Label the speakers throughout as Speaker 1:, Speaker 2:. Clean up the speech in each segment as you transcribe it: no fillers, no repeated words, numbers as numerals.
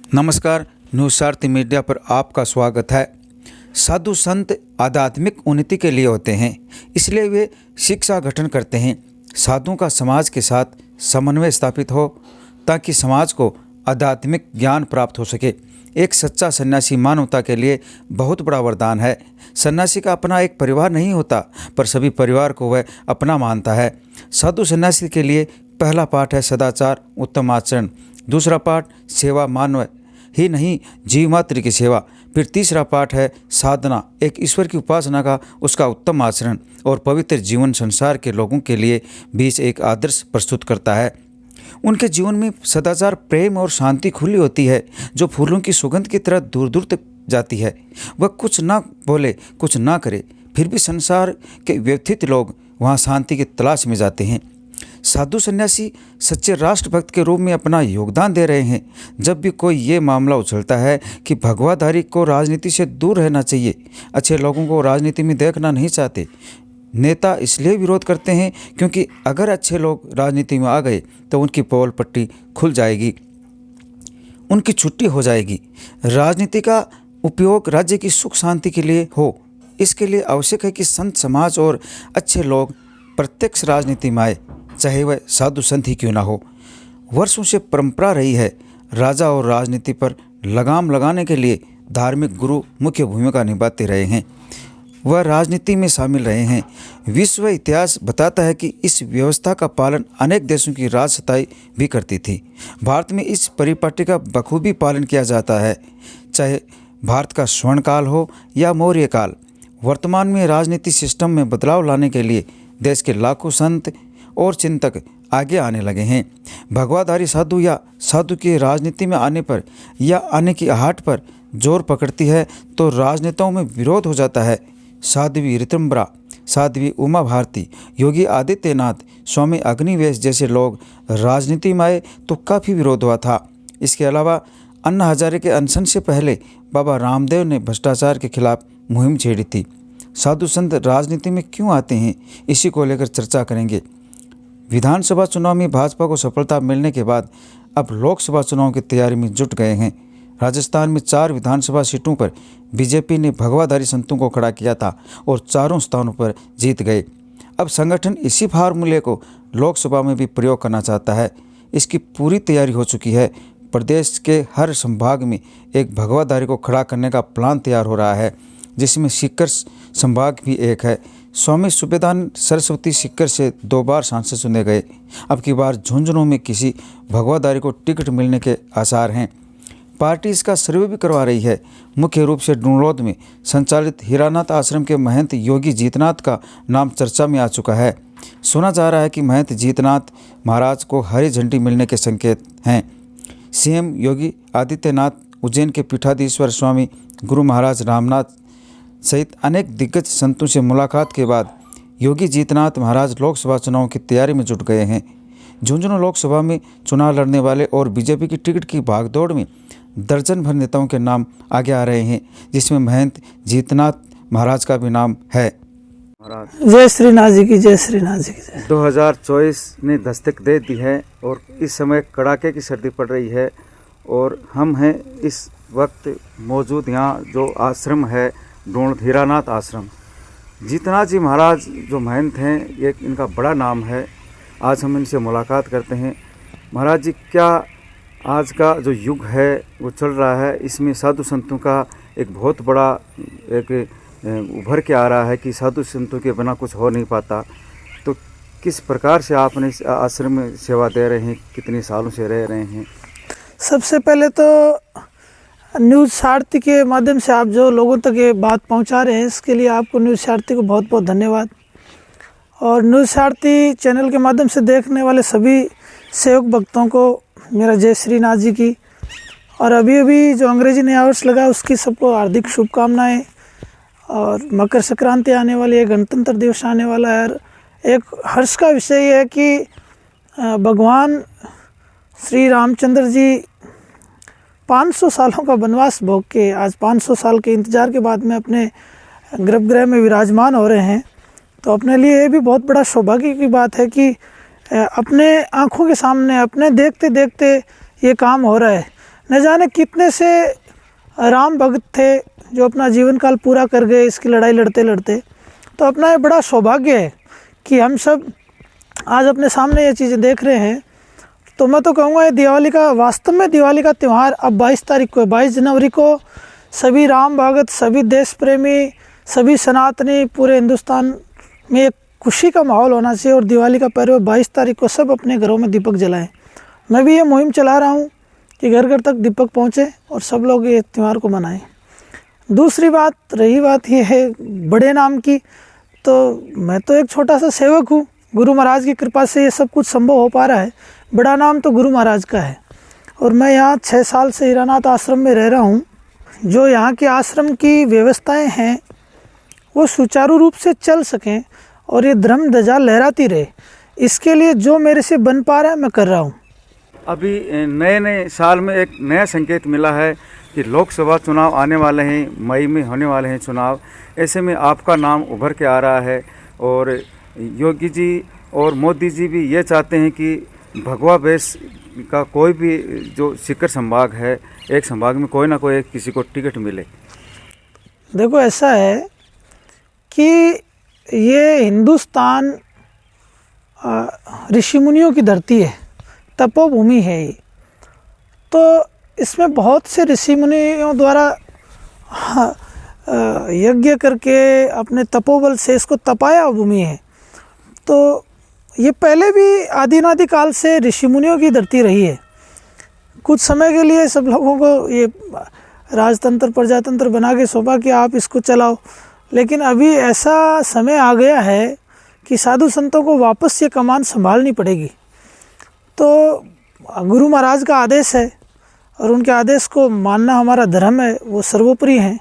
Speaker 1: नमस्कार, न्यूज़ सारथी मीडिया पर आपका स्वागत है। साधु संत आध्यात्मिक उन्नति के लिए होते हैं, इसलिए वे शिक्षा गठन करते हैं। साधुओं का समाज के साथ समन्वय स्थापित हो ताकि समाज को आध्यात्मिक ज्ञान प्राप्त हो सके। एक सच्चा सन्यासी मानवता के लिए बहुत बड़ा वरदान है। सन्यासी का अपना एक परिवार नहीं होता, पर सभी परिवार को वह अपना मानता है। साधु सन्यासी के लिए पहला पाठ है सदाचार, उत्तम आचरण। दूसरा पाठ सेवा, मानव ही नहीं जीव मात्र की सेवा। फिर तीसरा पाठ है साधना, एक ईश्वर की उपासना का उसका उत्तम आचरण और पवित्र जीवन संसार के लोगों के लिए बीच एक आदर्श प्रस्तुत करता है। उनके जीवन में सदाचार, प्रेम और शांति खुली होती है, जो फूलों की सुगंध की तरह दूर दूर तक जाती है। वह कुछ ना बोले, कुछ ना करे, फिर भी संसार के व्यथित लोग वहाँ शांति की तलाश में जाते हैं। साधु सन्यासी सच्चे राष्ट्रभक्त के रूप में अपना योगदान दे रहे हैं। जब भी कोई ये मामला उछलता है कि भगवाधारी को राजनीति से दूर रहना चाहिए, अच्छे लोगों को राजनीति में देखना नहीं चाहते, नेता इसलिए विरोध करते हैं क्योंकि अगर अच्छे लोग राजनीति में आ गए तो उनकी पोल पट्टी खुल जाएगी, उनकी छुट्टी हो जाएगी। राजनीति का उपयोग राज्य की सुख शांति के लिए हो, इसके लिए आवश्यक है कि संत समाज और अच्छे लोग प्रत्यक्ष राजनीति में आए, चाहे वह साधु संत ही क्यों ना हो। वर्षों से परंपरा रही है, राजा और राजनीति पर लगाम लगाने के लिए धार्मिक गुरु मुख्य भूमिका निभाते रहे हैं, वह राजनीति में शामिल रहे हैं। विश्व इतिहास बताता है कि इस व्यवस्था का पालन अनेक देशों की राजसत्ताएं भी करती थी। भारत में इस परिपाटी का बखूबी पालन किया जाता है, चाहे भारत का स्वर्णकाल हो या मौर्य काल। वर्तमान में राजनीति सिस्टम में बदलाव लाने के लिए देश के लाखों संत और चिंतक आगे आने लगे हैं। भगवाधारी साधु या साधु के राजनीति में आने पर या आने की आहट पर जोर पकड़ती है तो राजनेताओं में विरोध हो जाता है। साध्वी ऋतंबरा, साध्वी उमा भारती, योगी आदित्यनाथ, स्वामी अग्निवेश जैसे लोग राजनीति में आए तो काफ़ी विरोध हुआ था। इसके अलावा अन्ना हजारे के अनशन से पहले बाबा रामदेव ने भ्रष्टाचार के खिलाफ मुहिम छेड़ी थी। साधु संत राजनीति में क्यों आते हैं, इसी को लेकर चर्चा करेंगे। विधानसभा चुनाव में भाजपा को सफलता मिलने के बाद अब लोकसभा चुनाव की तैयारी में जुट गए हैं। राजस्थान में 4 विधानसभा सीटों पर बीजेपी ने भगवाधारी संतों को खड़ा किया था और चारों स्थानों पर जीत गए। अब संगठन इसी फार्मूले को लोकसभा में भी प्रयोग करना चाहता है। इसकी पूरी तैयारी हो चुकी है। प्रदेश के हर संभाग में एक भगवाधारी को खड़ा करने का प्लान तैयार हो रहा है, जिसमें सीकर संभाग भी एक है। स्वामी सुबेदानंद सरस्वती सीकर से 2 बार सांसद चुने गए। अब की बार झुंझुनू में किसी भगवाधारी को टिकट मिलने के आसार हैं। पार्टी इसका सर्वे भी करवा रही है। मुख्य रूप से डुनौद में संचालित हीरानाथ आश्रम के महंत योगी जीतनाथ का नाम चर्चा में आ चुका है। सुना जा रहा है कि महंत जीतनाथ महाराज को हरी झंडी मिलने के संकेत हैं। सीएम योगी आदित्यनाथ, उज्जैन के पीठाधीश्वर स्वामी गुरु महाराज रामनाथ सहित अनेक दिग्गज संतों से मुलाकात के बाद योगी जीतनाथ महाराज लोकसभा चुनाव की तैयारी में जुट गए हैं। झुंझुनू लोकसभा में चुनाव लड़ने वाले और बीजेपी की टिकट की भागदौड़ में दर्जन भर नेताओं के नाम आगे आ रहे हैं, जिसमें महंत जीतनाथ महाराज का भी नाम है।
Speaker 2: जय श्रीनाथ जी की, जय श्रीनाथ जी की जय।
Speaker 1: 2024 ने दस्तक दे दी है और इस समय कड़ाके की सर्दी पड़ रही है और हम हैं इस वक्त मौजूद यहाँ जो आश्रम है डोंड हीरानाथ आश्रम। जीतनाथ जी महाराज जो महंत हैं, ये इनका बड़ा नाम है। आज हम इनसे मुलाकात करते हैं। महाराज जी, क्या आज का जो युग है वो चल रहा है, इसमें साधु संतों का एक बहुत बड़ा एक उभर के आ रहा है कि साधु संतों के बिना कुछ हो नहीं पाता, तो किस प्रकार से आपने इस आश्रम में सेवा दे रहे हैं, कितने सालों से रह रहे हैं?
Speaker 2: सबसे पहले तो न्यूज़ सारथी के माध्यम से आप जो लोगों तक ये बात पहुंचा रहे हैं, इसके लिए आपको न्यूज़ सारथी को बहुत बहुत धन्यवाद। और न्यूज़ सारथी चैनल के माध्यम से देखने वाले सभी सेवक भक्तों को मेरा जय श्रीनाथ जी की। और अभी जो अंग्रेजी नया वर्ष लगा उसकी सबको हार्दिक शुभकामनाएं। और मकर संक्रांति आने वाली है, गणतंत्र दिवस आने वाला है। एक हर्ष का विषय ये है कि भगवान श्री रामचंद्र जी 500 सालों का वनवास भोग के आज 500 साल के इंतज़ार के बाद में अपने गर्भगृह में विराजमान हो रहे हैं। तो अपने लिए ये भी बहुत बड़ा सौभाग्य की बात है कि अपने आँखों के सामने अपने देखते देखते ये काम हो रहा है। न जाने कितने से राम भक्त थे जो अपना जीवन काल पूरा कर गए इसकी लड़ाई लड़ते लड़ते। तो अपना ये बड़ा सौभाग्य है कि हम सब आज अपने सामने ये चीज़ें देख रहे हैं। तो मैं तो कहूँगा ये दिवाली का, वास्तव में दिवाली का त्यौहार अब 22 तारीख को है। 22 जनवरी को सभी राम भक्त, सभी देश प्रेमी, सभी सनातनी पूरे हिंदुस्तान में एक खुशी का माहौल होना चाहिए। और दिवाली का पर्व 22 तारीख को सब अपने घरों में दीपक जलाएं। मैं भी ये मुहिम चला रहा हूँ कि घर घर तक दीपक पहुँचे और सब लोग ये त्यौहार को मनाएं। दूसरी बात, रही बात ये है बड़े नाम की, तो मैं तो एक छोटा सा सेवक हूँ। गुरु महाराज की कृपा से ये सब कुछ संभव हो पा रहा है। बड़ा नाम तो गुरु महाराज का है। और मैं यहाँ 6 साल से हीरानाथ आश्रम में रह रहा हूँ। जो यहाँ के आश्रम की व्यवस्थाएं हैं वो सुचारू रूप से चल सकें और ये धर्म ध्वजा लहराती रहे, इसके लिए जो मेरे से बन पा रहा है मैं कर रहा हूँ।
Speaker 1: अभी नए साल में एक नया संकेत मिला है कि लोकसभा चुनाव आने वाले हैं, मई में होने वाले हैं चुनाव। ऐसे में आपका नाम उभर के आ रहा है और योगी जी और मोदी जी भी ये चाहते हैं कि भगवा बेस का कोई भी जो सीकर संभाग है, एक संभाग में कोई ना कोई किसी को टिकट मिले।
Speaker 2: देखो ऐसा है कि ये हिंदुस्तान ऋषि मुनियों की धरती है, तपोभूमि है ये। तो इसमें बहुत से ऋषि मुनियों द्वारा यज्ञ करके अपने तपोबल से इसको तपाया भूमि है। तो ये पहले भी आदिनादि काल से ऋषि मुनियों की धरती रही है। कुछ समय के लिए सब लोगों को ये राजतंत्र प्रजातंत्र बना के सौंपा कि आप इसको चलाओ, लेकिन अभी ऐसा समय आ गया है कि साधु संतों को वापस ये कमान संभालनी पड़ेगी। तो गुरु महाराज का आदेश है और उनके आदेश को मानना हमारा धर्म है, वो सर्वोपरि है।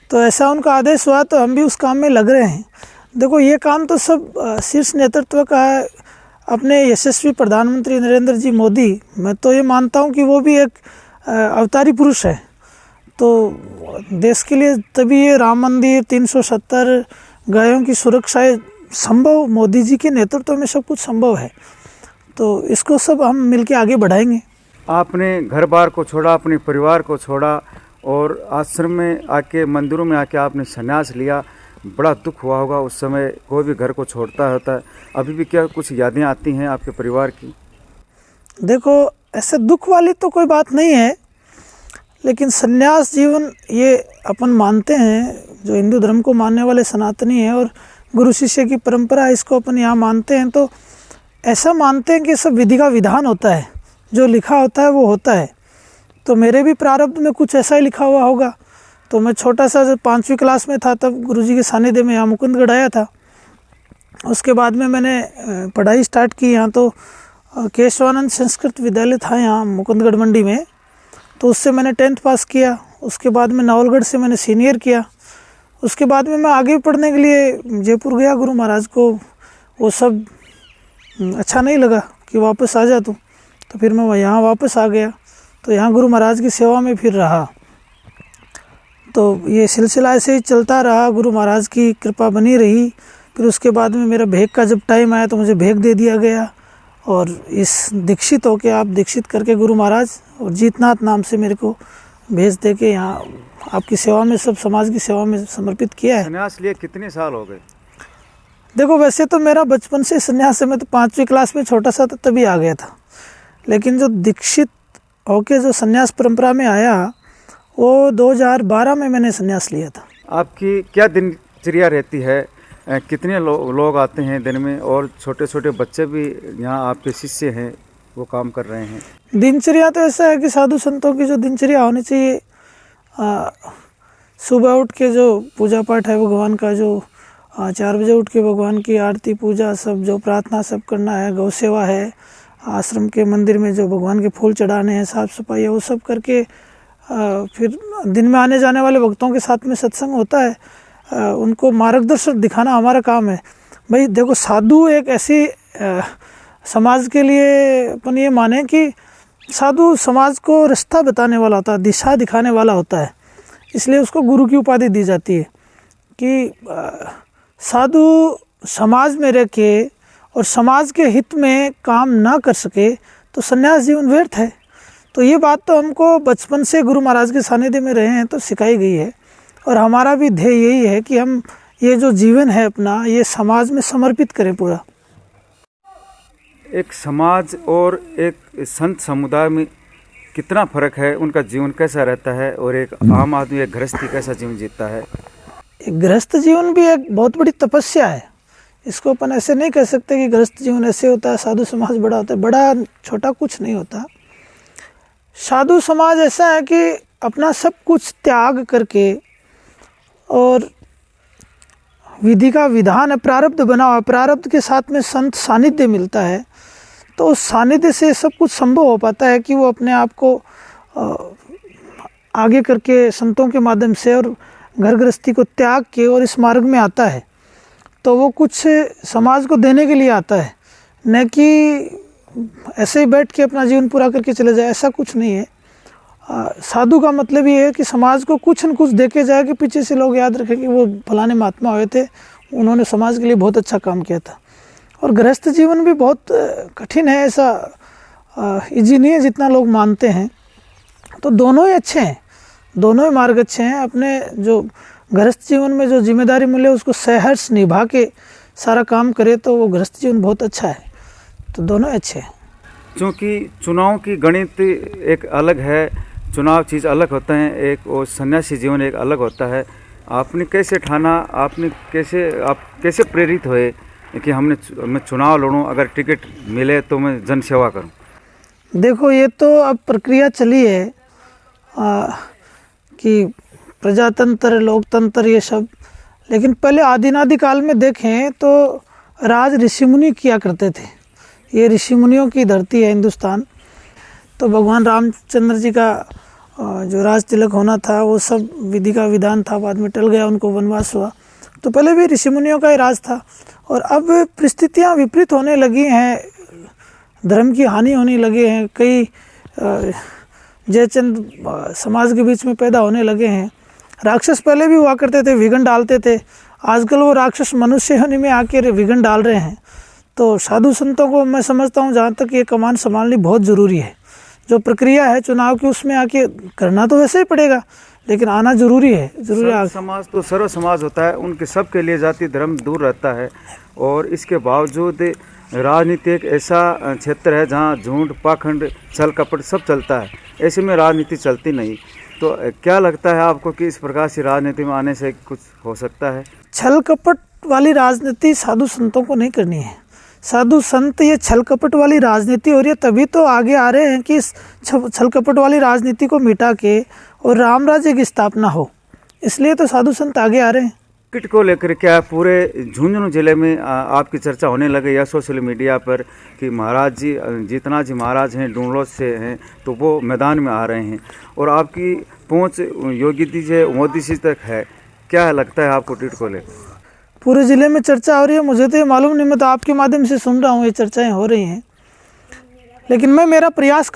Speaker 2: तो ऐसा उनका आदेश हुआ तो हम भी उस काम में लग रहे हैं। देखो ये काम तो सब शीर्ष नेतृत्व का है, अपने यशस्वी प्रधानमंत्री नरेंद्र जी मोदी। मैं तो ये मानता हूँ कि वो भी एक अवतारी पुरुष है। तो देश के लिए तभी ये राम मंदिर, 370 गायों की सुरक्षा संभव, मोदी जी के नेतृत्व में सब कुछ संभव है। तो इसको सब हम मिलके आगे बढ़ाएंगे।
Speaker 1: आपने घर बार को छोड़ा, अपने परिवार को छोड़ा और आश्रम में आके, मंदिरों में आके आपने संन्यास लिया। बड़ा दुख हुआ होगा उस समय, कोई भी घर को छोड़ता होता है। अभी भी क्या कुछ यादें आती हैं आपके परिवार की?
Speaker 2: देखो ऐसे दुख वाली तो कोई बात नहीं है, लेकिन संन्यास जीवन ये अपन मानते हैं, जो हिंदू धर्म को मानने वाले सनातनी हैं और गुरु शिष्य की परंपरा है, इसको अपन यहाँ मानते हैं। तो ऐसा मानते हैं कि सब विधि का विधान होता है, जो लिखा होता है वो होता है। तो मेरे भी प्रारब्ध में कुछ ऐसा ही लिखा हुआ होगा। तो मैं छोटा सा जब 5वीं क्लास में था तब गुरुजी के सानिध्य में यहाँ मुकुंदगढ़ आया था। उसके बाद में मैंने पढ़ाई स्टार्ट की यहाँ। तो केशवानंद संस्कृत विद्यालय था यहाँ मुकुंदगढ़ मंडी में, तो उससे मैंने 10th पास किया। उसके बाद में नवलगढ़ से मैंने सीनियर किया। उसके बाद में मैं आगे पढ़ने के लिए जयपुर गया। गुरु महाराज को वो सब अच्छा नहीं लगा कि वापस आ जा तू, तो फिर मैं यहाँ वापस आ गया। तो यहाँ गुरु महाराज की सेवा में फिर रहा। तो ये सिलसिला ऐसे ही चलता रहा, गुरु महाराज की कृपा बनी रही। फिर उसके बाद में मेरा भेग का जब टाइम आया तो मुझे भेग दे दिया गया और इस दीक्षित होके, आप दीक्षित करके गुरु महाराज और जीतनाथ नाम से मेरे को भेज दे के यहाँ आपकी सेवा में, सब समाज की सेवा में समर्पित किया है।
Speaker 1: संन्यास लिए कितने साल हो गए?
Speaker 2: देखो वैसे तो मेरा बचपन से संन्यास है, मैं तो 5वीं क्लास में छोटा सा था तभी आ गया था। लेकिन जो दीक्षित होके जो संन्यास परंपरा में आया वो 2012 में मैंने संन्यास लिया था।
Speaker 1: आपकी क्या दिनचर्या रहती है? कितने लोग आते हैं दिन में? और छोटे छोटे बच्चे भी यहाँ आपके शिष्य हैं, वो काम कर रहे हैं।
Speaker 2: दिनचर्या तो ऐसा है कि साधु संतों की जो दिनचर्या होनी चाहिए, सुबह उठ के जो पूजा पाठ है भगवान का, जो 4 बजे उठ के भगवान की आरती पूजा सब, जो प्रार्थना सब करना है, गौ सेवा है, आश्रम के मंदिर में जो भगवान के फूल चढ़ाने हैं, साफ़ सफाई है, वो सब करके फिर दिन में आने जाने वाले भक्तों के साथ में सत्संग होता है, उनको मार्गदर्शन दिखाना हमारा काम है। भाई देखो साधु एक ऐसी समाज के लिए अपन ये माने कि साधु समाज को रास्ता बताने वाला होता है, दिशा दिखाने वाला होता है, इसलिए उसको गुरु की उपाधि दी जाती है। कि साधु समाज में रह के और समाज के हित में काम ना कर सके तो संन्यास जीवन व्यर्थ है। तो ये बात तो हमको बचपन से गुरु महाराज के सानिध्य में रहे हैं तो सिखाई गई है। और हमारा भी ध्येय यही है कि हम ये जो जीवन है अपना ये समाज में समर्पित करें पूरा।
Speaker 1: एक समाज और एक संत समुदाय में कितना फर्क है, उनका जीवन कैसा रहता है, और एक आम आदमी एक गृहस्थी कैसा जीवन जीता है?
Speaker 2: एक गृहस्थ जीवन भी एक बहुत बड़ी तपस्या है। इसको अपन ऐसे नहीं कह सकते कि गृहस्थ जीवन ऐसे होता है, साधु समाज बड़ा होता है। बड़ा छोटा कुछ नहीं होता। साधु समाज ऐसा है कि अपना सब कुछ त्याग करके, और विधि का विधान है, प्रारब्ध बना हुआ, प्रारब्ध के साथ में संत सानिध्य मिलता है, तो उस सानिध्य से सब कुछ संभव हो पाता है कि वो अपने आप को आगे करके संतों के माध्यम से और घर गृहस्थी को त्याग के और इस मार्ग में आता है। तो वो कुछ समाज को देने के लिए आता है, न कि ऐसे ही बैठ के अपना जीवन पूरा करके चले जाए, ऐसा कुछ नहीं है। साधु का मतलब ये है कि समाज को कुछ न कुछ देके जाए कि पीछे से लोग याद रखें कि वो फलाने महात्मा हुए थे, उन्होंने समाज के लिए बहुत अच्छा काम किया था। और गृहस्थ जीवन भी बहुत कठिन है, ऐसा इजी नहीं है जितना लोग मानते हैं। तो दोनों ही अच्छे हैं, दोनों ही मार्ग अच्छे हैं। अपने जो गृहस्थ जीवन में जो जिम्मेदारी मिले उसको सहर्ष निभा के सारा काम करे तो वो गृहस्थ जीवन बहुत अच्छा है। तो दोनों अच्छे हैं।
Speaker 1: क्योंकि चुनाव की गणित एक अलग है, चुनाव चीज़ अलग होता है, एक और सन्यासी जीवन एक अलग होता है। आपने कैसे ठाना, आप कैसे प्रेरित हुए कि मैं चुनाव लड़ूं, अगर टिकट मिले तो मैं जन सेवा करूं?
Speaker 2: देखो ये तो अब प्रक्रिया चली है कि प्रजातंत्र, लोकतंत्र, ये सब। लेकिन पहले आदिनादि काल में देखें तो राज ऋषिमुनि किया करते थे। ये ऋषिमुनियों की धरती है हिंदुस्तान। तो भगवान रामचंद्र जी का जो राज तिलक होना था वो सब विधि का विधान था, बाद में टल गया, उनको वनवास हुआ। तो पहले भी ऋषिमुनियों का ही राज था। और अब परिस्थितियाँ विपरीत होने लगी हैं, धर्म की हानि होने लगे हैं, कई जयचंद समाज के बीच में पैदा होने लगे हैं। राक्षस पहले भी हुआ करते थे, विघन डालते थे। आजकल वो राक्षस मनुष्य होने में आके विघन डाल रहे हैं। तो साधु संतों को मैं समझता हूँ जहाँ तक ये कमान संभालनी बहुत ज़रूरी है। जो प्रक्रिया है चुनाव की उसमें आके करना तो वैसे ही पड़ेगा, लेकिन आना जरूरी है।
Speaker 1: समाज तो सर्व समाज होता है, उनके सबके लिए जाति धर्म दूर रहता है। और इसके बावजूद राजनीति एक ऐसा क्षेत्र है जहाँ झूठ, पाखंड, छल कपट सब चलता है। ऐसे में राजनीति चलती नहीं। तो क्या लगता है आपको कि इस प्रकार से राजनीति में आने से कुछ हो सकता है?
Speaker 2: छल कपट वाली राजनीति साधु संतों को नहीं करनी है। साधु संत ये छल कपट वाली राजनीति हो रही है तभी तो आगे आ रहे हैं कि इस छल कपट वाली राजनीति को मिटा के और राम राज्य की स्थापना हो, इसलिए तो साधु संत आगे आ रहे हैं।
Speaker 1: टिकट को लेकर क्या पूरे झुंझुनू जिले में आपकी चर्चा होने लगी या सोशल मीडिया पर कि महाराज जी, जितना जी महाराज हैं डूंगलों से हैं, तो वो मैदान में आ रहे हैं और आपकी पहुंच योगी जी से मोदी जी तक है? क्या लगता है आपको टिकट को लेकर?
Speaker 2: पूरे ज़िले में चर्चा हो रही है, मुझे तो ये मालूम नहीं, मैं तो आपके माध्यम से सुन रहा हूँ ये चर्चाएं हो रही हैं। लेकिन मैं मेरा प्रयास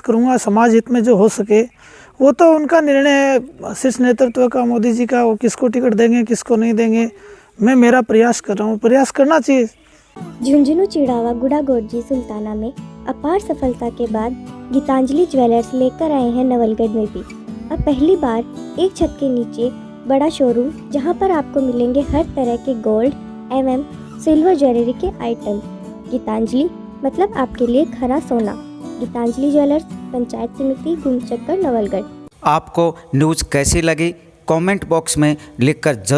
Speaker 2: करूँगा समाज हित में जो हो सके। वो तो उनका निर्णय है शीर्ष नेतृत्व का, मोदी जी का, वो किसको टिकट देंगे किसको नहीं देंगे। मैं मेरा प्रयास कर रहा हूँ, प्रयास करना चाहिए।
Speaker 3: झुंझुनू, चिड़ावा, गुड़ागोरजी, सुल्ताना में अपार सफलता के बाद गीतांजलि ज्वेलर्स लेकर आए हैं नवलगढ़ में भी अब पहली बार एक छत के नीचे बड़ा शोरूम, जहां पर आपको मिलेंगे हर तरह के गोल्ड, सिल्वर ज्वेलरी के आइटम। गीतांजलि मतलब आपके लिए खरा सोना। गीतांजलि ज्वेलर्स, पंचायत समिति, गुमचक्कर, नवलगढ़।
Speaker 1: आपको न्यूज़ कैसी लगी कमेंट बॉक्स में लिखकर जरूर